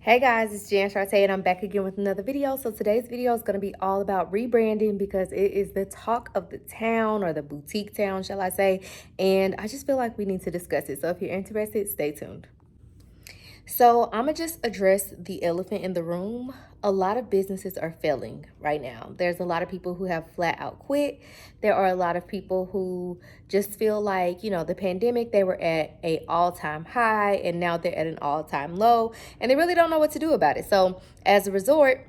Hey guys, it's Jan Sharte and I'm back again with another video. So today's video is going to be all about rebranding because it is the talk of the town, or the boutique town, shall I say. And I just feel like we need to discuss it. So if you're interested, stay tuned. So I'm gonna just address the elephant in the room. A lot of businesses are failing right now. There's a lot of people who have flat out quit. There are a lot of people who just feel like, the pandemic, they were at a all-time high and now they're at an all-time low and they really don't know what to do about it. So as a resort,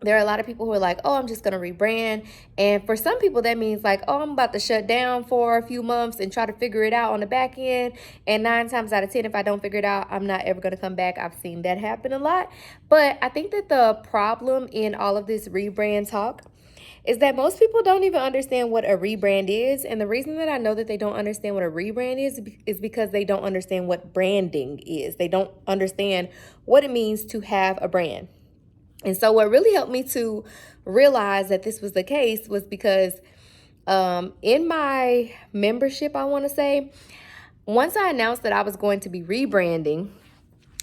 there are a lot of people who are like, oh, I'm just going to rebrand. And for some people, that means like, oh, I'm about to shut down for a few months and try to figure it out on the back end. And 9 times out of 10, if I don't figure it out, I'm not ever going to come back. I've seen that happen a lot. But I think that the problem in all of this rebrand talk is that most people don't even understand what a rebrand is. And the reason that I know that they don't understand what a rebrand is because they don't understand what branding is. They don't understand what it means to have a brand. And so what really helped me to realize that this was the case was because in my membership, I want to say, once I announced that I was going to be rebranding,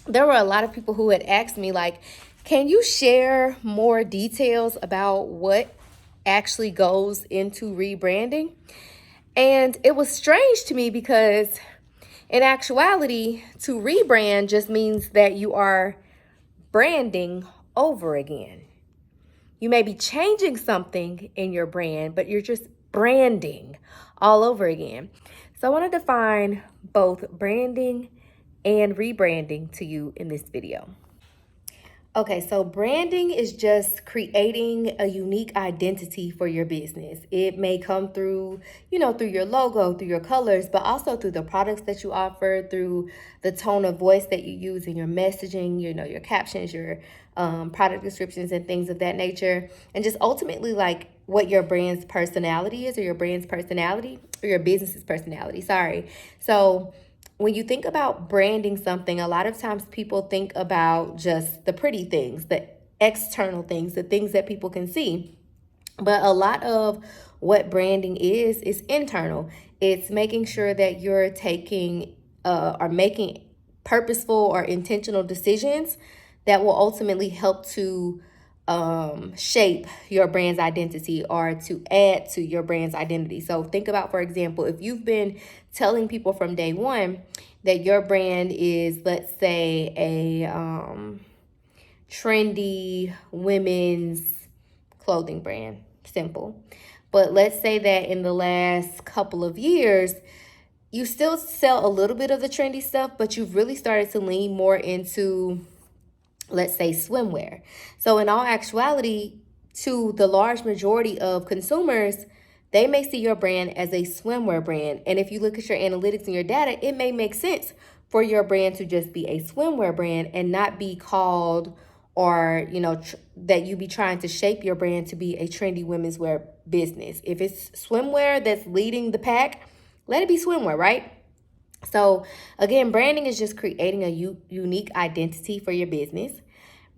there were a lot of people who had asked me, like, can you share more details about what actually goes into rebranding? And it was strange to me because in actuality, to rebrand just means that you are branding over again. You may be changing something in your brand, but you're just branding all over again. So I want to define both branding and rebranding to you in this video. Okay, so branding is just creating a unique identity for your business. It may come through, through your logo, through your colors, but also through the products that you offer, through the tone of voice that you use in your messaging, your captions, your product descriptions and things of that nature. And just ultimately like what your brand's personality is, or your brand's personality, or your business's personality, sorry. So when you think about branding something, a lot of times people think about just the pretty things, the external things, the things that people can see. But a lot of what branding is internal. It's making sure that you're taking or making purposeful or intentional decisions that will ultimately help to shape your brand's identity or to add to your brand's identity. So think about, for example, if you've been telling people from day one that your brand is, let's say, a trendy women's clothing brand, simple. But let's say that in the last couple of years, you still sell a little bit of the trendy stuff, but you've really started to lean more into, let's say, swimwear. So in all actuality, to the large majority of consumers, they may see your brand as a swimwear brand. And if you look at your analytics and your data, it may make sense for your brand to just be a swimwear brand and not be called, or, that you be trying to shape your brand to be a trendy women's wear business. If it's swimwear that's leading the pack, let it be swimwear, right? So again, branding is just creating a unique identity for your business.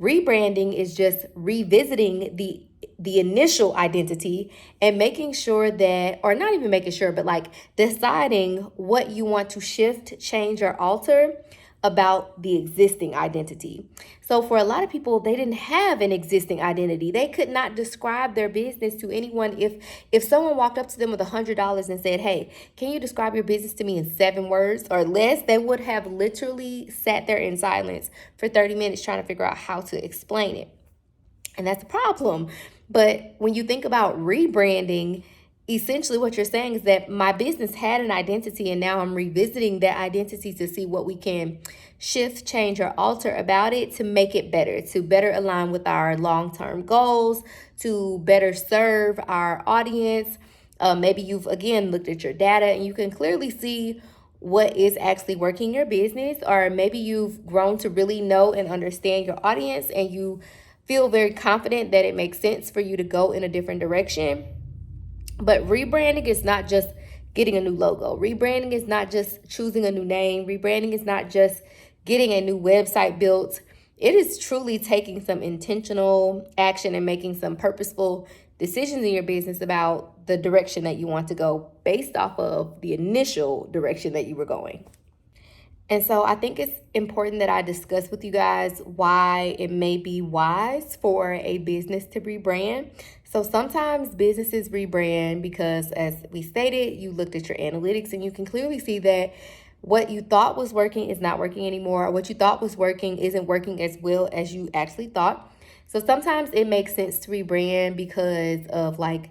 Rebranding is just revisiting the initial identity and making sure that, or not even making sure, but like deciding what you want to shift, change, or alter about the existing identity. So for a lot of people, they didn't have an existing identity. They could not describe their business to anyone. If someone walked up to them with $100 and said, hey, can you describe your business to me in 7 words or less, they would have literally sat there in silence for 30 minutes trying to figure out how to explain it. And that's a problem. But when you think about rebranding, essentially what you're saying is that my business had an identity and now I'm revisiting that identity to see what we can shift, change, or alter about it to make it better, to better align with our long-term goals, to better serve our audience. Maybe you've, again, looked at your data and you can clearly see what is actually working in your business, or maybe you've grown to really know and understand your audience and you feel very confident that it makes sense for you to go in a different direction. But rebranding is not just getting a new logo. Rebranding is not just choosing a new name. Rebranding is not just getting a new website built. It is truly taking some intentional action and making some purposeful decisions in your business about the direction that you want to go based off of the initial direction that you were going. And so I think it's important that I discuss with you guys why it may be wise for a business to rebrand. So sometimes businesses rebrand because, as we stated, you looked at your analytics and you can clearly see that what you thought was working is not working anymore, or what you thought was working isn't working as well as you actually thought. So sometimes it makes sense to rebrand because of like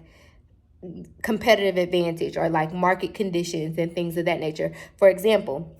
competitive advantage or like market conditions and things of that nature. For example,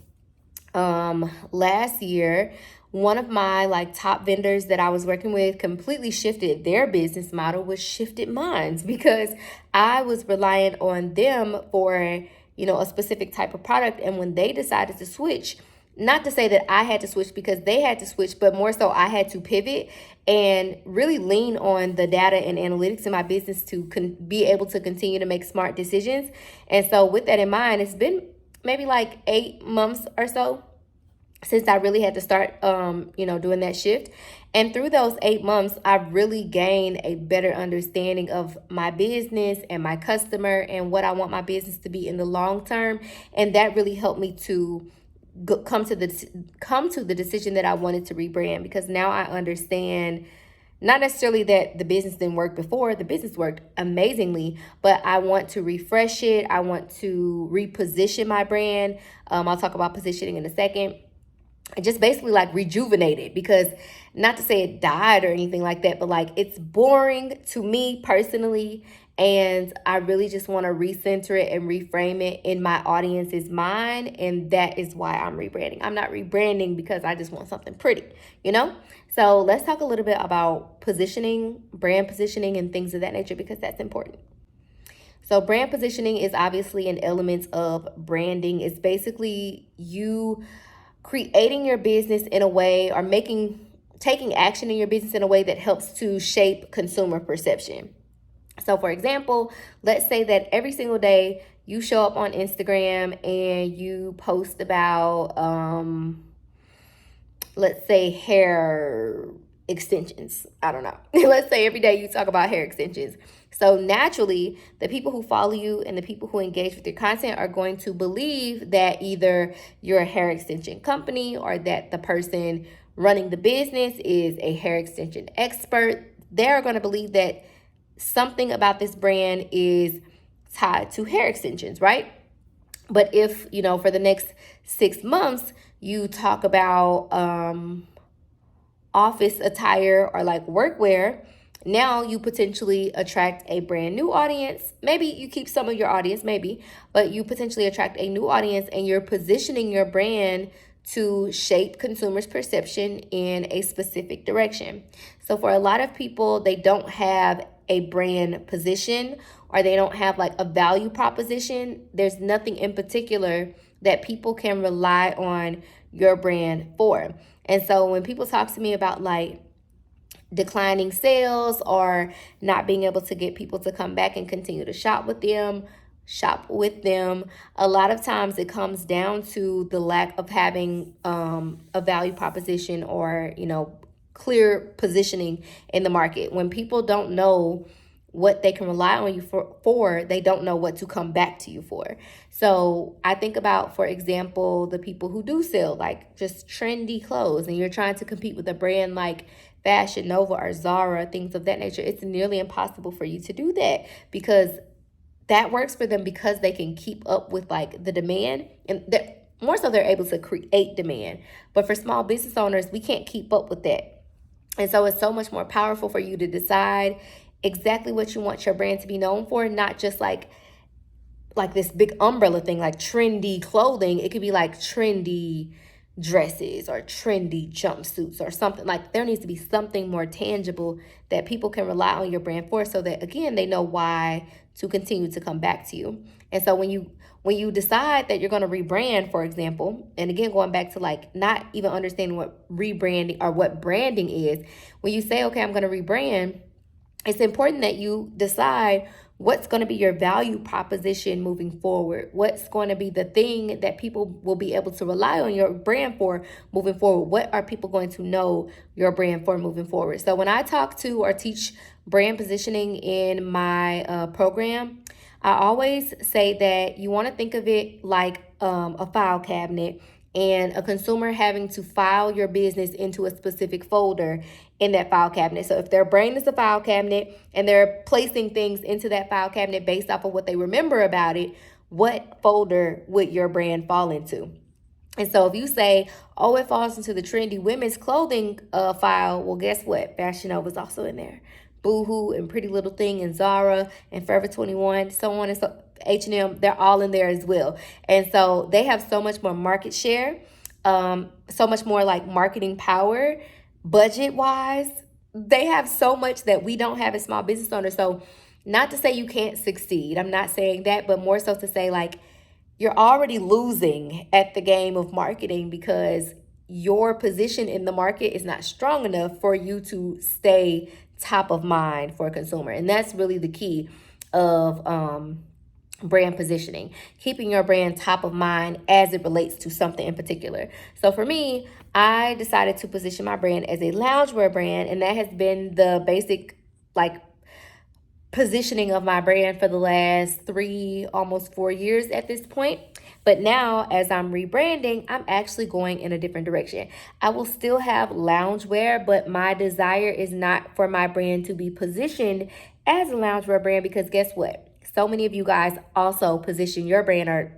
last year, one of my like top vendors that I was working with completely shifted their business model, was shifted mine because I was reliant on them for, a specific type of product. And when they decided to switch, not to say that I had to switch because they had to switch, but more so I had to pivot and really lean on the data and analytics in my business to be able to continue to make smart decisions. And so with that in mind, it's been maybe like 8 months or so since I really had to start, doing that shift. And through those 8 months, I really gained a better understanding of my business and my customer and what I want my business to be in the long term. And that really helped me to come to the decision that I wanted to rebrand, because now I understand not necessarily that the business didn't work before. The business worked amazingly, but I want to refresh it. I want to reposition my brand. I'll talk about positioning in a second. And just basically like rejuvenate it, because not to say it died or anything like that, but like it's boring to me personally. And I really just want to recenter it and reframe it in my audience's mind. And that is why I'm rebranding. I'm not rebranding because I just want something pretty, you know? So let's talk a little bit about positioning, brand positioning, and things of that nature, because that's important. So brand positioning is obviously an element of branding. It's basically you creating your business in a way, or taking action in your business in a way that helps to shape consumer perception. So for example, let's say that every single day you show up on Instagram and you post about let's say hair extensions. I don't know. Let's say every day you talk about hair extensions. So naturally, the people who follow you and the people who engage with your content are going to believe that either you're a hair extension company, or that the person running the business is a hair extension expert. They're going to believe that something about this brand is tied to hair extensions, right? But if, for the next 6 months, you talk about office attire or like workwear, now you potentially attract a brand new audience. Maybe you keep some of your audience, maybe, but you potentially attract a new audience, and you're positioning your brand to shape consumers' perception in a specific direction. So for a lot of people, they don't have a brand position, or they don't have like a value proposition. There's nothing in particular that people can rely on your brand for. And so when people talk to me about like declining sales or not being able to get people to come back and continue to shop with them, a lot of times it comes down to the lack of having a value proposition, or clear positioning in the market. When people don't know what they can rely on you for, they don't know what to come back to you for. So I think about, for example, the people who do sell like just trendy clothes, and you're trying to compete with a brand like Fashion Nova or Zara, things of that nature. It's nearly impossible for you to do that, because that works for them because they can keep up with like the demand, and more so they're able to create demand. But for small business owners, we can't keep up with that. And so it's so much more powerful for you to decide exactly what you want your brand to be known for, not just like this big umbrella thing, like trendy clothing. It could be like trendy dresses or trendy jumpsuits or something. Like there needs to be something more tangible that people can rely on your brand for, so that again, they know why to continue to come back to you. And so when you decide that you're going to rebrand, for example, and again, going back to like not even understanding what rebranding or what branding is, when you say, okay, I'm going to rebrand, it's important that you decide what's going to be your value proposition moving forward. What's going to be the thing that people will be able to rely on your brand for moving forward? What are people going to know your brand for moving forward? So when I talk to or teach brand positioning in my program, I always say that you want to think of it like a file cabinet. and a consumer having to file your business into a specific folder in that file cabinet. So if their brain is a file cabinet and they're placing things into that file cabinet based off of what they remember about it, what folder would your brand fall into? And so if you say, oh, it falls into the trendy women's clothing file, well, guess what? Fashion Nova is also in there. Boohoo and Pretty Little Thing and Zara and Forever 21, so on and so H&M, they're all in there as well. And so they have so much more market share, so much more like marketing power, budget wise. They have so much that we don't have as small business owners. So not to say you can't succeed. I'm not saying that, but more so to say like, you're already losing at the game of marketing because your position in the market is not strong enough for you to stay top of mind for a consumer. And that's really the key of brand positioning, keeping your brand top of mind as it relates to something in particular. So for me, I decided to position my brand as a loungewear brand, and that has been the basic like positioning of my brand for the last 3, almost 4 years at this point. But now as I'm rebranding, I'm actually going in a different direction. I will still have loungewear, but my desire is not for my brand to be positioned as a loungewear brand, because guess what? So many of you guys also position your brand or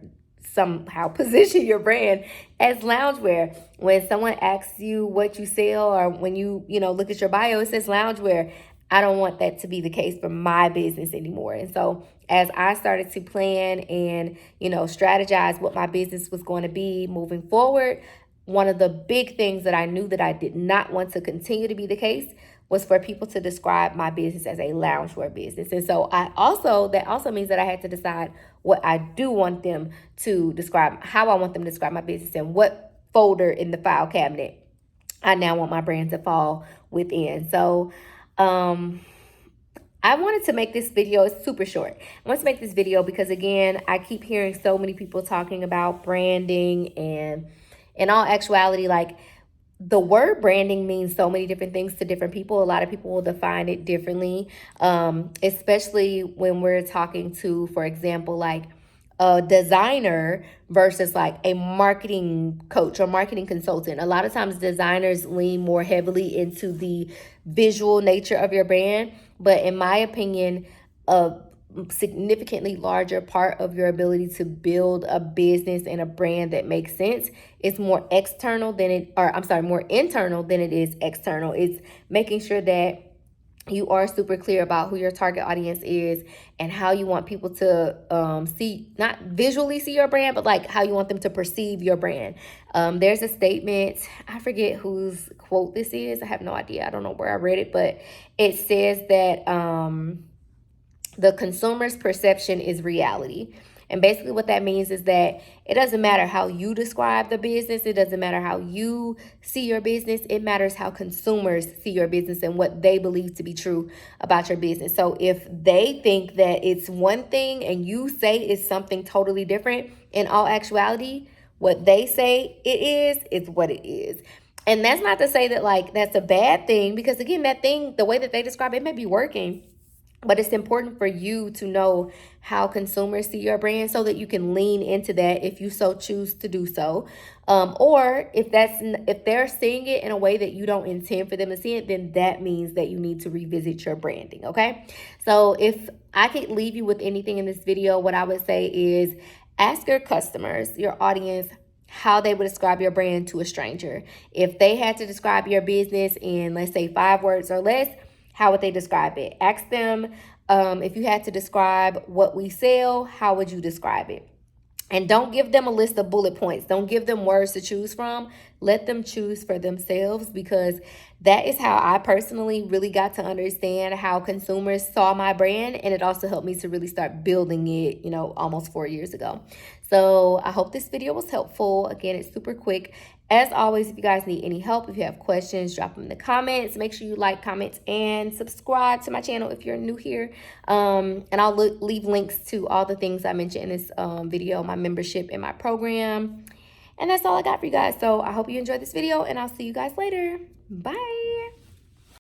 somehow position your brand as loungewear. When someone asks you what you sell, or when you look at your bio, it says loungewear. I don't want that to be the case for my business anymore. And so as I started to plan and, strategize what my business was going to be moving forward, one of the big things that I knew that I did not want to continue to be the case was for people to describe my business as a loungewear business. And so that also means that I had to decide what I do want them to describe, how I want them to describe my business, and what folder in the file cabinet I now want my brand to fall within. So I wanted to make this video, it's super short. I want to make this video because, again, I keep hearing so many people talking about branding, and in all actuality, like, the word branding means so many different things to different people. A lot of people will define it differently, especially when we're talking to, for example, like a designer versus like a marketing coach or marketing consultant. A lot of times designers lean more heavily into the visual nature of your brand, but in my opinion, a significantly larger part of your ability to build a business and a brand that makes sense is more internal than it is external. It's making sure that you are super clear about who your target audience is and how you want people to see, not visually see your brand, but like how you want them to perceive your brand. There's a statement, I forget whose quote this is. I have no idea. I don't know where I read it, but it says that the consumer's perception is reality. And basically what that means is that it doesn't matter how you describe the business. It doesn't matter how you see your business. It matters how consumers see your business and what they believe to be true about your business. So if they think that it's one thing and you say it's something totally different, in all actuality, what they say it is, it's what it is. And that's not to say that like that's a bad thing, because again, that thing, the way that they describe it may be working. But it's important for you to know how consumers see your brand so that you can lean into that if you so choose to do so. Or if they're seeing it in a way that you don't intend for them to see it, then that means that you need to revisit your branding, okay? So if I could leave you with anything in this video, what I would say is ask your customers, your audience, how they would describe your brand to a stranger. If they had to describe your business in, let's say, 5 words or less, how would they describe it? Ask them, if you had to describe what we sell, how would you describe it? And don't give them a list of bullet points. Don't give them words to choose from. Let them choose for themselves, because that is how I personally really got to understand how consumers saw my brand. And it also helped me to really start building it, almost 4 years ago. So I hope this video was helpful. Again, it's super quick. As always, if you guys need any help, if you have questions, drop them in the comments. Make sure you like, comment, and subscribe to my channel if you're new here. And I'll leave links to all the things I mentioned in this video, my membership and my program. And that's all I got for you guys. So I hope you enjoyed this video, and I'll see you guys later. Bye.